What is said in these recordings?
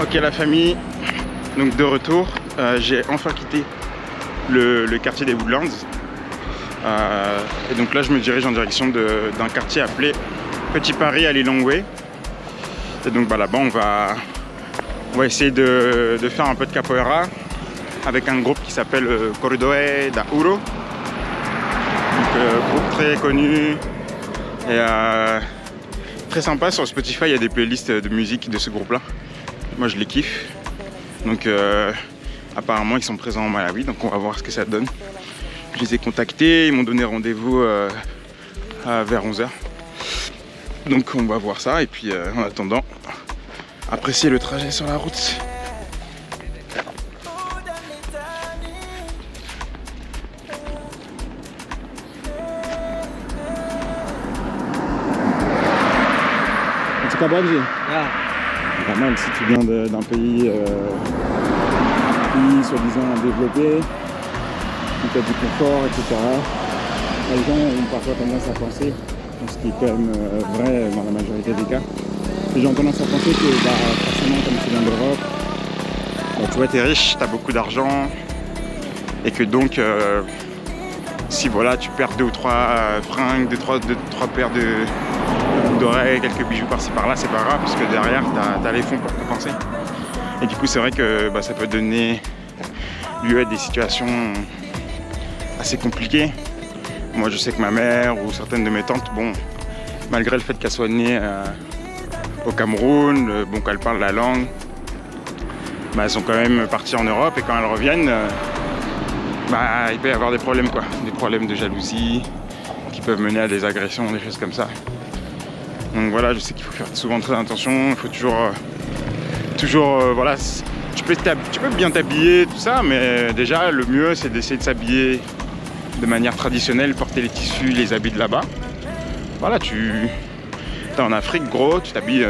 Ok la famille, donc de retour, j'ai enfin quitté le quartier des Woodlands. Et donc là je me dirige en direction d'un quartier appelé Petit Paris à Lilongwe. Et donc bah, là-bas on va essayer de faire un peu de capoeira avec un groupe qui s'appelle Corridoe da Ouro. Donc groupe très connu et très sympa. Sur Spotify il y a des playlists de musique de ce groupe là. Moi je les kiffe. Donc apparemment ils sont présents au Malawi, donc on va voir ce que ça donne. Je les ai contactés, ils m'ont donné rendez-vous vers 11h. Donc on va voir ça et puis en attendant, apprécier le trajet sur la route. En tout cas, Banji. Pas mal si tu viens d'un pays soi-disant développé, où tu as du confort, etc. Les gens ont parfois tendance à penser, ce qui est quand même vrai dans la majorité des cas, les gens ont tendance à penser que forcément comme tu viens d'Europe, tu vois, tu es riche, tu as beaucoup d'argent, et que donc si voilà, tu perds 2 ou 3 fringues, 2 ou 3 paires d'oreilles, quelques bijoux par-ci par-là, c'est pas grave, parce que derrière tu as les fonds pour compenser. Et du coup c'est vrai que ça peut donner lieu à des situations assez compliquées. Moi je sais que ma mère ou certaines de mes tantes, bon, malgré le fait qu'elles soient nées au Cameroun, qu'elles parlent la langue, elles sont quand même parties en Europe, et quand elles reviennent, il peut y avoir des problèmes quoi, des problèmes de jalousie qui peuvent mener à des agressions, des choses comme ça. Donc voilà, je sais qu'il faut faire souvent très attention, il faut toujours voilà, tu peux bien t'habiller, tout ça, mais déjà le mieux c'est d'essayer de s'habiller de manière traditionnelle, porter les tissus, les habits de là-bas. Voilà, t'es en Afrique, gros, tu t'habilles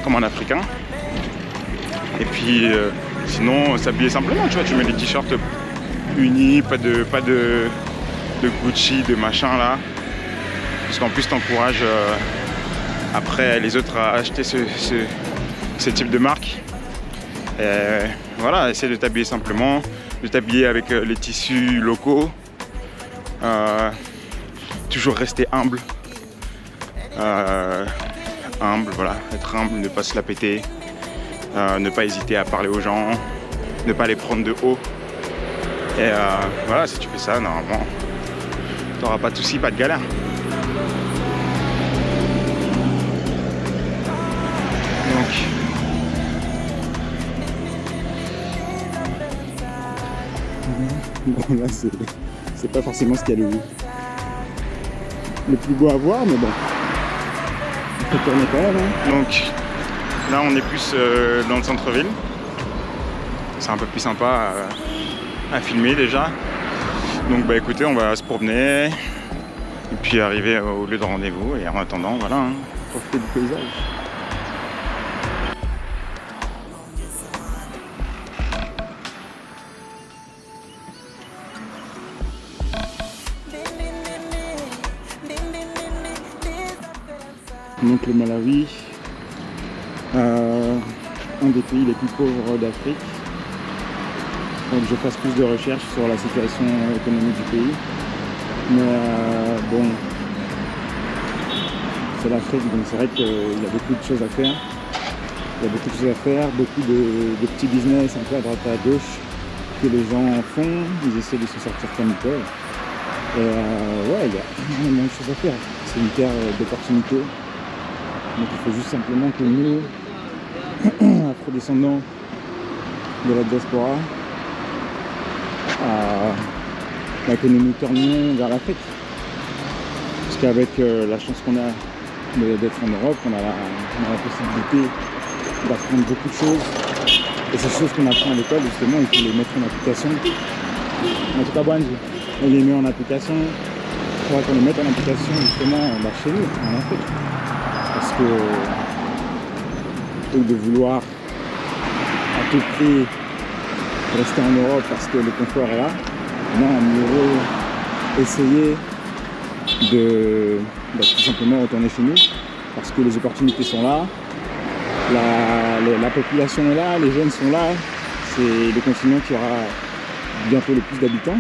comme un Africain. Et puis sinon, s'habiller simplement, tu vois, tu mets des t-shirts unis, pas de Gucci, de machin là. Parce qu'en plus t'encourages après les autres à acheter ce type de marque. Et voilà, essaie de t'habiller simplement, de t'habiller avec les tissus locaux. Toujours rester humble. Voilà, être humble, ne pas se la péter, ne pas hésiter à parler aux gens, ne pas les prendre de haut. Et voilà, si tu fais ça, normalement, t'auras pas de soucis, pas de galère. Bon, là c'est pas forcément ce qu'il y a le plus beau à voir, mais bon, on peut tourner quand même, hein. Donc là on est plus dans le centre-ville, c'est un peu plus sympa à filmer déjà. Donc écoutez, on va se promener et puis arriver au lieu de rendez-vous, et en attendant voilà, hein, profiter du paysage. Donc le Malawi, un des pays les plus pauvres d'Afrique. Donc je fasse plus de recherches sur la situation économique du pays. Mais bon, c'est l'Afrique, donc c'est vrai qu'il y a beaucoup de choses à faire. Il y a beaucoup de choses à faire, beaucoup de petits business un peu à droite et à gauche que les gens font. Ils essaient de se sortir comme ils peuvent. Et ouais, il y a énormément de choses à faire. C'est une terre d'opportunités. Donc il faut juste simplement que nous, afro-descendants de la diaspora, que nous nous tournions vers l'Afrique. Parce qu'avec la chance qu'on a d'être en Europe, on a la possibilité d'apprendre beaucoup de choses. Et ces choses qu'on apprend à l'école, justement, il faut les mettre en application. En tout cas, Banji, on les met en application. Il faudra qu'on les mette en application, justement, chez nous, en Afrique. Parce que, plutôt que de vouloir à tout prix rester en Europe parce que le confort est là, non, mieux vaut essayer de tout simplement retourner chez nous parce que les opportunités sont là La population est là, les jeunes sont là. C'est le continent qui aura bientôt le plus d'habitants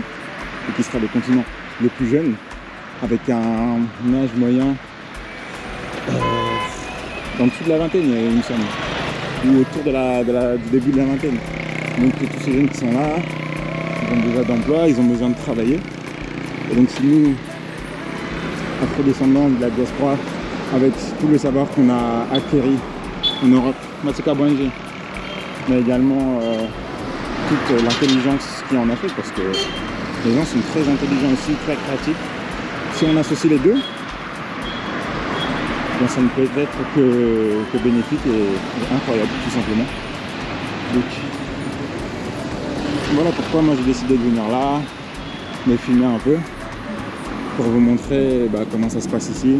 et qui sera le continent le plus jeune, avec un âge moyen dans le dessous de la vingtaine, il me semble, ou autour du début de la vingtaine. Donc tous ces jeunes qui sont là, ils ont déjà d'emploi, ils ont besoin de travailler. Et donc si nous, afro-descendants de la diaspora, avec tout le savoir qu'on a acquéri en Europe, Masuka Bwanji, mais également toute l'intelligence qu'il y a en Afrique, parce que les gens sont très intelligents aussi, très créatifs. Si on associe les deux, bien ça ne peut être que bénéfique et incroyable, tout simplement. Donc voilà pourquoi moi j'ai décidé de venir là, de filmer un peu, pour vous montrer comment ça se passe ici.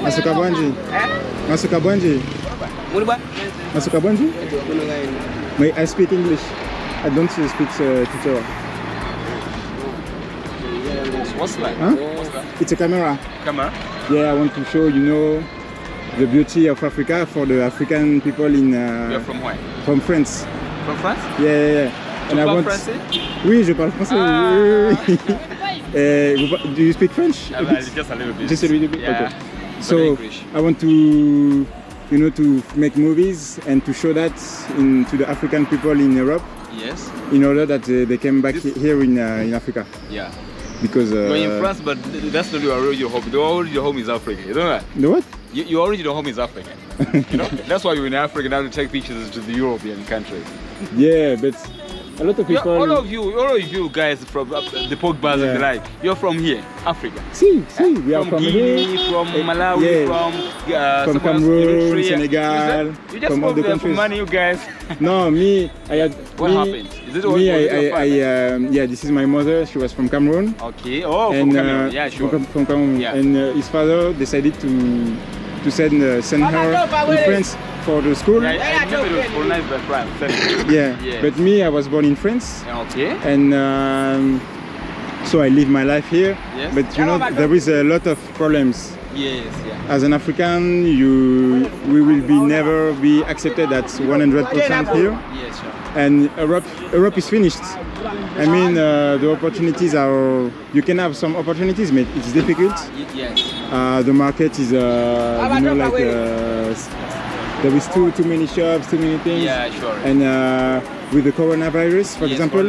Masuka Bwanji. Masuka Bwanji. Masuka Bwanji? May I speak English? I don't speak Chichewa. What's that? Huh? What's that? It's a camera. Camera? Yeah, I want to show the beauty of Africa for the African people in. You're from where? From France. From France? Yeah. Tu parles français? Oui, je parle français. Ah. Oui. Do you speak French? Just a little bit. Just a little bit. Yeah. Okay. So I want to, to make movies and to show that to the African people in Europe. Yes. In order that they came back here in Africa. Yeah. Because you're in France, but that's not your original home. The original home is Africa. You know that? The what? Your original home is Africa. You know? That's why you're in Africa now to take pictures to the European countries. Yeah, but a lot of people. All of you guys from the Pogbas and the like, you're from here, Africa. See, we are from Guinea, here. from Malawi, from Cameroon, Senegal, you just from all the countries. For money, you guys. No, me, I had. What happened? Is it yeah, this is my mother. She was from Cameroon. Okay. Oh, from Cameroon. Yeah, sure. From Cameroon. Yeah. And his father decided to send her in France for the school. Yeah, I remember it was colonized by France. Yeah, but me, I was born in France. Okay. And so I live my life here. Yes. But there is a lot of problems. Yes, yeah. As an African, we will never be accepted at 100% here. Yes, sure. And Europe is finished. I mean, the opportunities are. You can have some opportunities, but it's difficult. Yes. The market is, there is too many shops, too many things. Yeah, sure. And with the coronavirus, for example,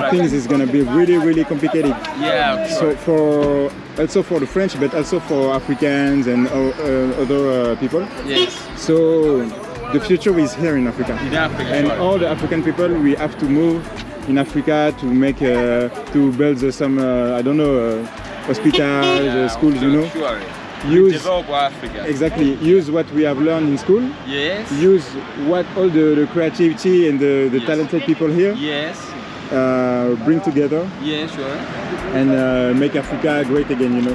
things is going to be really complicated. Yeah. So also for the French, but also for Africans and other people. Yes. So the future is here in Africa. In Africa, and sure. all the African people, we have to move in Africa to make to build some hospitals, schools. Sure. Develop Africa. Exactly. Use what we have learned in school. Yes. Use what all the creativity and the talented people here. Yes. Bring together. Yeah, sure. And make Africa great again.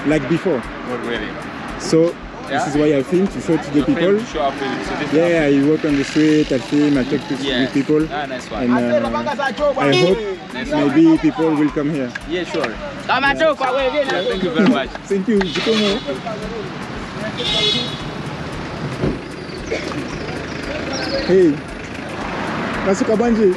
Like before. Not really. So this is why I film, to show to the people. Yeah, I walk on the street, I film, I talk to people. Nice one. And I hope maybe people will come here. Yeah, sure. Thank you very much. Thank you. Hey, Masuka Bwanji.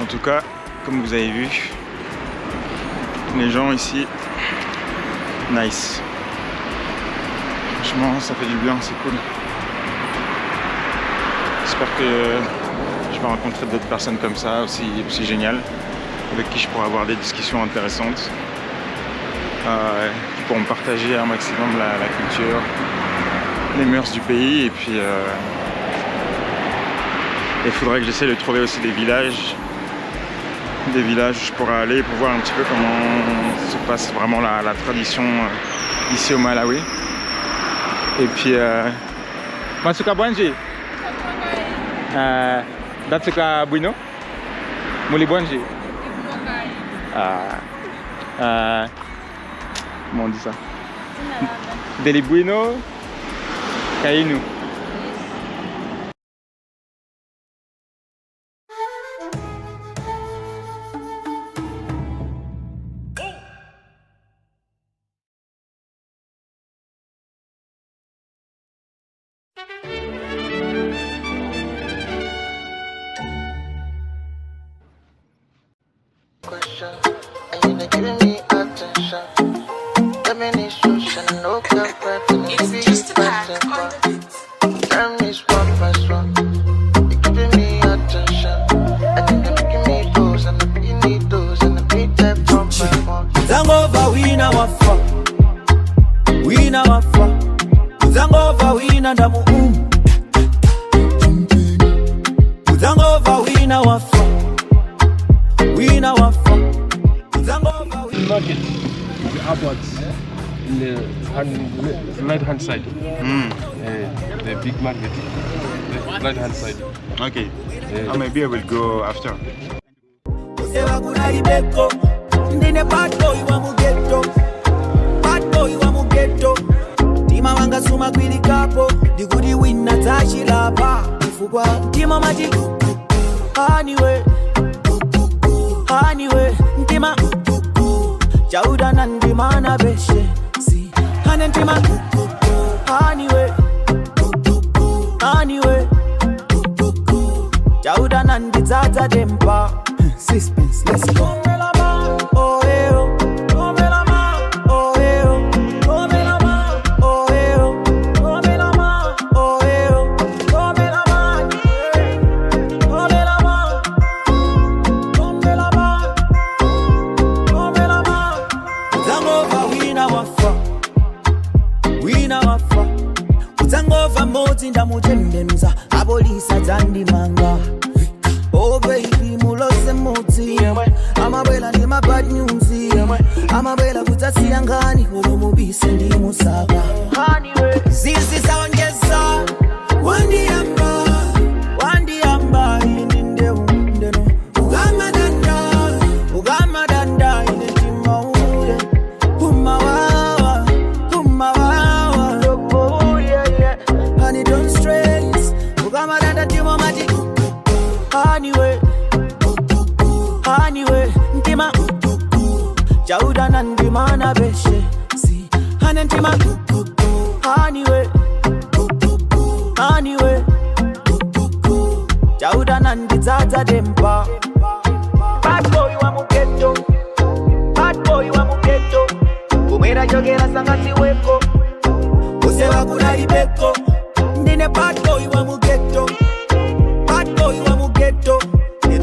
tout cas, comme vous avez vu, les gens ici, nice. Franchement, ça fait du bien, c'est cool. J'espère que je vais rencontrer d'autres personnes comme ça, aussi géniales, avec qui je pourrai avoir des discussions intéressantes, qui pourront partager un maximum la culture, les mœurs du pays, et puis il faudrait que j'essaie de trouver aussi des villages où je pourrais aller pour voir un petit peu comment se passe vraiment la tradition ici au Malawi. Et puis Masuka Bwanji, Datsuka Buino, Muli Bwanji. Comment on dit ça? Deli Buino, Kainu. It's just a pack on the beat. Uzangova wina wafa, wina wafa. Uzangova wina ndamu Uzangova wina wafa, wina wafa. Uzangova wina market upwards in the right hand side. The big market, the right hand side. Okay, maybe I will go after. Sewa kuna libeko, ndine bad boy wa mugeto, bad boy wa mugeto. Tima wanga suma kwili kapo, digudi wina tashi lapa. Ifugwa tima maji, anyway, anyway. Ntima, jauda nandima na beshe, si. Hane ntima, anyway, anyway. Jauda nandi tata dempa. Suspense, let's go. Oh, eh, oh. Oh, eh, oh. Oh, eh, oh. Oh, eh, oh. Uzangova wina wafa, wina wafa. Uzangova moti ndamutendenuza, abolisa zandimanga. Oh baby, mulose moti. Amabela ni my bad news. Amabela kutasi angani, urumubise ndi musaka. Zizi saongeza, wandi amba ininde undeno. Ugama danda inetima uye. Umawawa. Oh yeah. Honey don't stress. Ugama danda timo mati. Anyway, ntima jauda nandima na beshe, si. Hane ntima, anyway, jauda nandi tata dempa. Bad boy wa mugeto, kumera jogera sangati weko. Usewa kuna libeko, ndine bad boy wa mugeto.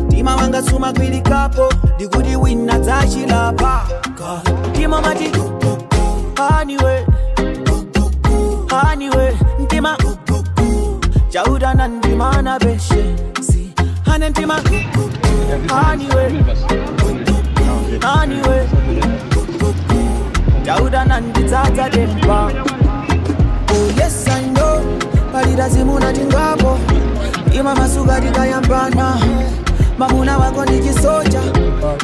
Tima wanga suma kwili kapo, digudi wina tashi lapa. Tima mati, anyway, ntima jauda nandima na beshe, si. Hane ntima, anyway, jauda nandi tata dempa. Oh yes I know, palida zimuna tingapo. Ima masuga dikayambana, mamuna wako ni kisoja.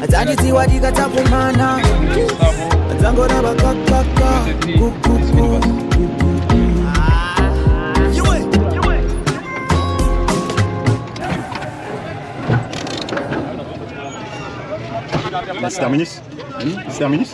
Ataniziwa dikatakumana, atangona bakakaka. C'est terminé? C'est terminé?